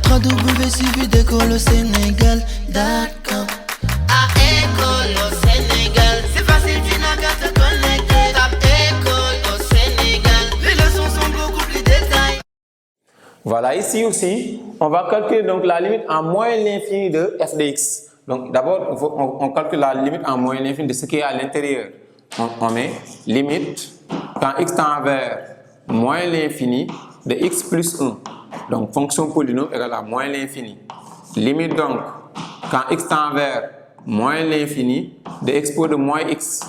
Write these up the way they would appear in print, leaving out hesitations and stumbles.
www.suividécole-au-sénégal.com. À École au Sénégal, c'est facile, tu n'as qu'à te connecter. Tape École au Sénégal, les leçons sont beaucoup plus détaillées. Voilà, ici aussi, on va calculer donc la limite en moins l'infini de f de x. Donc d'abord, on calcule la limite en moins l'infini de ce qui est à l'intérieur. On met limite quand x tend vers moins l'infini de x plus 1. Donc fonction polynôme égale à moins l'infini. Limite donc quand x tend vers moins l'infini de expo de moins x.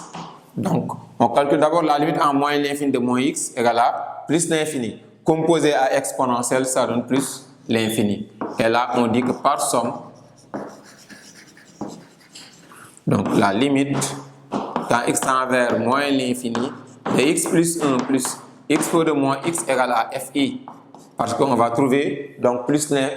Donc on calcule d'abord la limite en moins l'infini de moins x égale à plus l'infini. Composé à exponentielle, ça donne plus l'infini. Et là, on dit que par somme, donc la limite quand x tend vers moins l'infini de x plus 1 plus expo de moins x égale à fi. Parce qu'on va trouver donc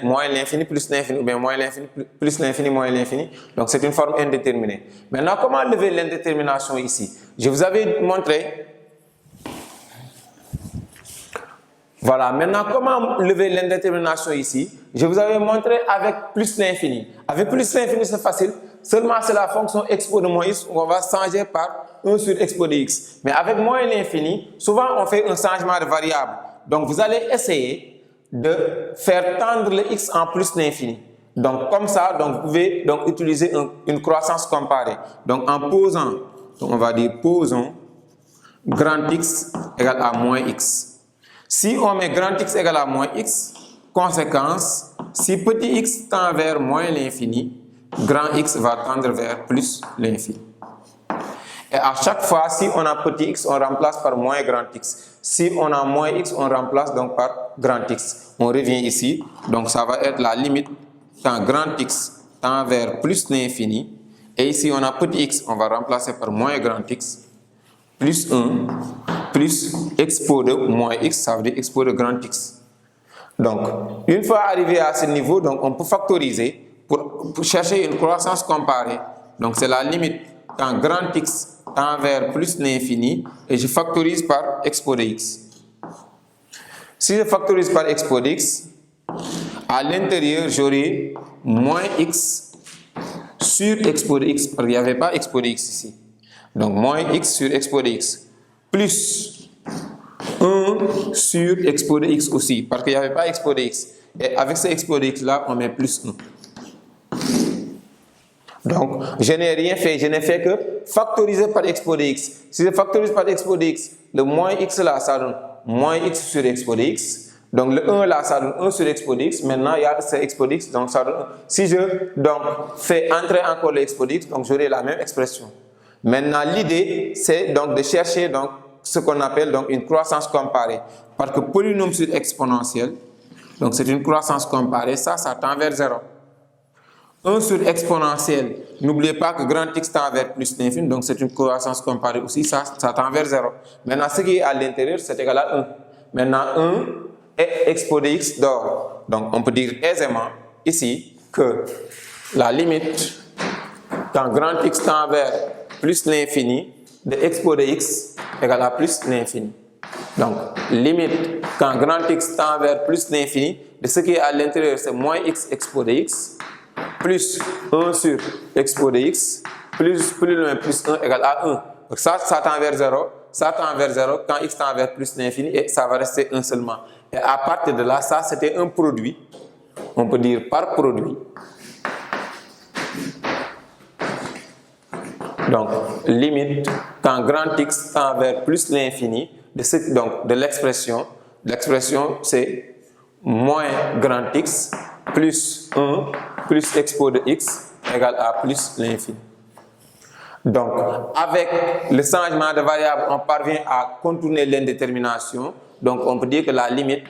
moins l'infini plus l'infini ou bien moins l'infini plus l'infini moins l'infini. Donc c'est une forme indéterminée. Maintenant, comment lever l'indétermination ici? Je vous avais montré. Voilà, maintenant comment lever l'indétermination ici? Je vous avais montré avec plus l'infini. Avec plus l'infini, c'est facile. Seulement c'est la fonction expo de moins x qu'on va changer par 1 sur expo de x. Mais avec moins l'infini, souvent on fait un changement de variable. Donc vous allez essayer de faire tendre le x en plus l'infini. Donc comme ça, donc, vous pouvez donc utiliser une croissance comparée. Donc en posant, donc on va dire posons grand x égale à moins x. Si on met grand x égale à moins x, conséquence, si petit x tend vers moins l'infini, grand x va tendre vers plus l'infini. Et à chaque fois, si on a petit x, on remplace par moins grand x. Si on a moins x, on remplace donc par grand x. On revient ici, donc ça va être la limite quand grand x tend vers plus l'infini. Et ici, on a petit x, on va remplacer par moins grand x, plus 1, plus expo de moins x, ça veut dire expo de grand x. Donc, une fois arrivé à ce niveau, donc on peut factoriser pour chercher une croissance comparée. Donc, c'est la limite quand grand x tend vers plus l'infini et je factorise par expo de x. Si je factorise par expo de x, à l'intérieur, j'aurai moins x sur expo de x, parce qu'il n'y avait pas expo de x ici. Donc, moins x sur expo de x, plus 1 sur expo de x aussi, parce qu'il n'y avait pas expo de x. Et avec ce expo de x là, on met plus 1. Donc, je n'ai rien fait, je n'ai fait que factoriser par expo de x. Si je factorise par expo de x, le moins x là, ça donne moins x sur expo de x. Donc, le 1 là, ça donne 1 sur expo de x. Maintenant, il y a ce expo de x, donc ça donne 1. Si je donc, fais entrer encore l'expo de x, donc j'aurai la même expression. Maintenant, l'idée, c'est donc de chercher donc, ce qu'on appelle donc, une croissance comparée. Parce que polynôme sur exponentielle, donc c'est une croissance comparée, ça tend vers 0. 1 sur exponentielle, n'oubliez pas que grand x tend vers plus l'infini, donc c'est une croissance comparée aussi, ça tend vers 0. Maintenant, ce qui est à l'intérieur, c'est égal à 1. Maintenant, 1 et expo de x dehors. Donc, on peut dire aisément ici que la limite, quand grand x tend vers plus l'infini, de expo de x égale à plus l'infini. Donc, limite, quand grand x tend vers plus l'infini, de ce qui est à l'intérieur, c'est moins x expo de x, plus 1 sur expo de x, plus loin, plus 1 égale à 1. Donc ça tend vers 0, ça tend vers 0 quand x tend vers plus l'infini et ça va rester 1 seulement. Et à partir de là, ça c'était un produit, on peut dire par produit. Donc, limite, quand grand x tend vers plus l'infini, donc de l'expression c'est moins grand x plus 1 plus expo de x égale à plus l'infini. Donc, avec le changement de variable, on parvient à contourner l'indétermination. Donc, on peut dire que la limite,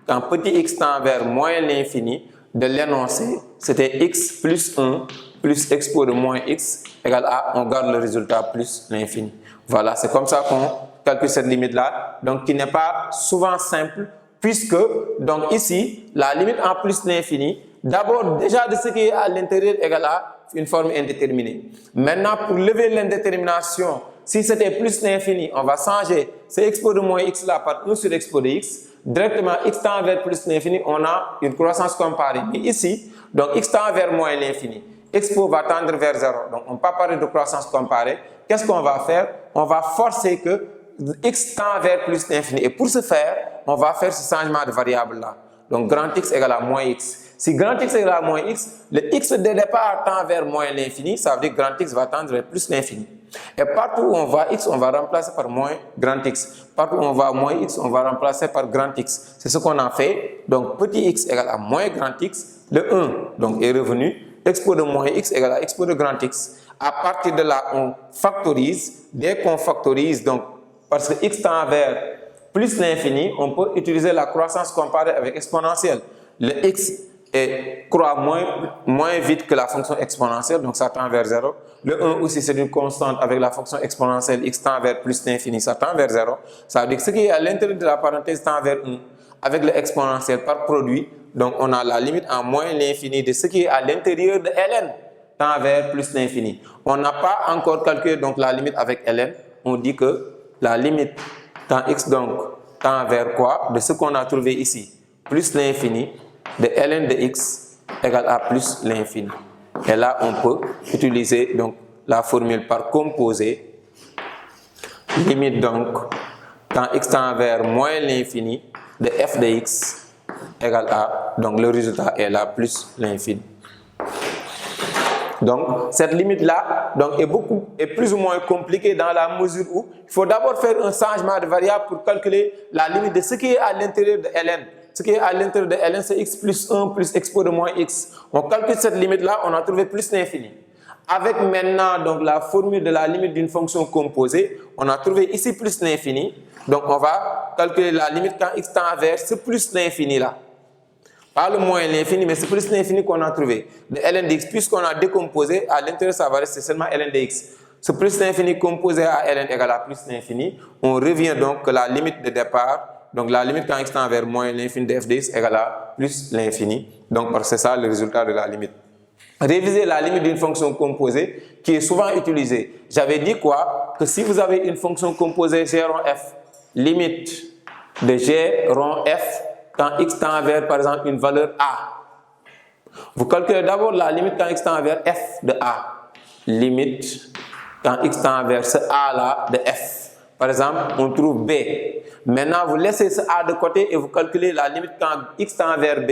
quand petit x tend vers moins l'infini, de l'énoncé, c'était x plus 1 plus expo de moins x égale à, on garde le résultat plus l'infini. Voilà, c'est comme ça qu'on calcule cette limite-là, donc qui n'est pas souvent simple, puisque, donc ici, la limite en plus l'infini, d'abord, déjà de ce qui est à l'intérieur égale à une forme indéterminée. Maintenant, pour lever l'indétermination, si c'était plus l'infini, on va changer ce expo de moins x là par 1 sur expo de x. directement x tend vers plus l'infini, on a une croissance comparée. Mais ici, donc x tend vers moins l'infini. Expo va tendre vers 0. Donc, on ne peut pas parler de croissance comparée. Qu'est-ce qu'on va faire? On va forcer que x tend vers plus l'infini. Et pour ce faire, on va faire ce changement de variable-là. Donc, grand X égale à moins X. Si grand X égale à moins X, le X de départ tend vers moins l'infini, ça veut dire que grand X va tendre vers plus l'infini. Et partout où on va X, on va remplacer par moins grand X. Partout où on va moins X, on va remplacer par grand X. C'est ce qu'on a fait. Donc, petit X égale à moins grand X. Le 1 donc, est revenu. Expo de moins X égale à expo de grand X. À partir de là, on factorise. Dès qu'on factorise, donc, parce que X tend vers plus l'infini, on peut utiliser la croissance comparée avec exponentielle. Le X croît moins vite que la fonction exponentielle, donc ça tend vers 0. Le 1 aussi, c'est une constante avec la fonction exponentielle, x tend vers plus l'infini, ça tend vers 0. Ça veut dire que ce qui est à l'intérieur de la parenthèse tend vers 1. Avec le exponentiel par produit, donc on a la limite en moins l'infini de ce qui est à l'intérieur de ln tend vers plus l'infini. On n'a pas encore calculé donc la limite avec ln. On dit que la limite tant x donc tend vers quoi? De ce qu'on a trouvé ici, plus l'infini de ln de x égale à plus l'infini. Et là, on peut utiliser donc la formule par composé. Limite donc tant x tend vers moins l'infini de f de x égale à, donc le résultat est là, plus l'infini. Donc, cette limite-là est plus ou moins compliquée dans la mesure où il faut d'abord faire un changement de variable pour calculer la limite de ce qui est à l'intérieur de ln. Ce qui est à l'intérieur de ln, c'est x plus 1 plus expo de moins x. On calcule cette limite-là, on a trouvé plus l'infini. Avec maintenant donc, la formule de la limite d'une fonction composée, on a trouvé ici plus l'infini. Donc, on va calculer la limite quand x tend vers ce plus l'infini-là. Pas le moins l'infini, mais c'est plus l'infini qu'on a trouvé. De ln de x, puisqu'on a décomposé, à l'intérieur, ça va rester seulement ln de x. Ce plus l'infini composé à ln égale à plus l'infini, on revient donc que la limite de départ, donc la limite quand x tend vers moins l'infini de f de x égale à plus l'infini. Donc, c'est ça le résultat de la limite. Réviser la limite d'une fonction composée qui est souvent utilisée. J'avais dit quoi? Que si vous avez une fonction composée g rond f, limite de g rond f, quand x tend vers, par exemple, une valeur a. Vous calculez d'abord la limite quand x tend vers f de a. Limite quand x tend vers ce a-là de f. Par exemple, on trouve b. Maintenant, vous laissez ce a de côté et vous calculez la limite quand x tend vers b.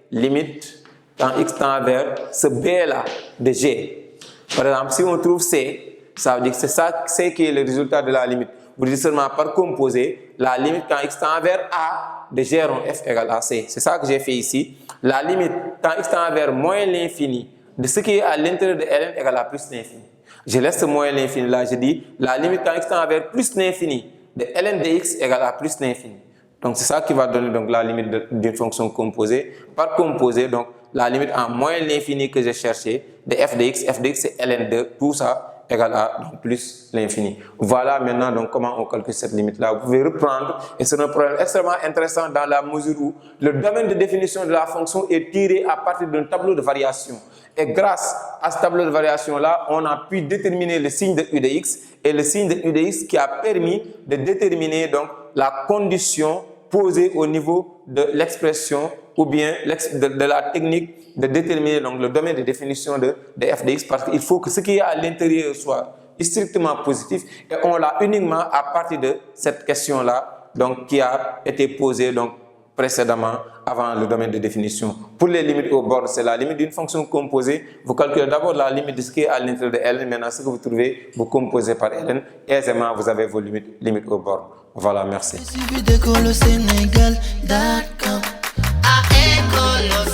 Limite quand x tend vers ce b-là de g. Par exemple, si on trouve c, ça veut dire que c'est ça, c qui est le résultat de la limite. Vous dites seulement par composé, la limite quand x tend vers a de g rond f égale à c. C'est ça que j'ai fait ici. La limite quand x tend vers moins l'infini de ce qui est à l'intérieur de ln égale à plus l'infini. Je laisse ce moins l'infini là, je dis la limite quand x tend vers plus l'infini de ln de x égale à plus l'infini. Donc c'est ça qui va donner donc la limite d'une fonction composée. Par composé, donc la limite en moins l'infini que j'ai cherché de f de x c'est ln de tout ça égale à donc, plus l'infini. Voilà maintenant donc comment on calcule cette limite-là. Vous pouvez reprendre et c'est un problème extrêmement intéressant dans la mesure où le domaine de définition de la fonction est tiré à partir d'un tableau de variation. Et grâce à ce tableau de variation-là, on a pu déterminer le signe de u de x et le signe de u de x qui a permis de déterminer donc la condition posée au niveau de l'expression ou bien de la technique de déterminer donc, le domaine de définition de f de x parce qu'il faut que ce qui est à l'intérieur soit strictement positif et on l'a uniquement à partir de cette question-là donc, qui a été posée donc, précédemment avant le domaine de définition. Pour les limites au bord, c'est la limite d'une fonction composée. Vous calculez d'abord la limite de ce qui est à l'intérieur de ln. Maintenant, ce que vous trouvez, vous composez par ln. Aisément, vous avez vos limites au bord. Voilà, merci. Il suffit d'école au Sénégal, d'accord. À école au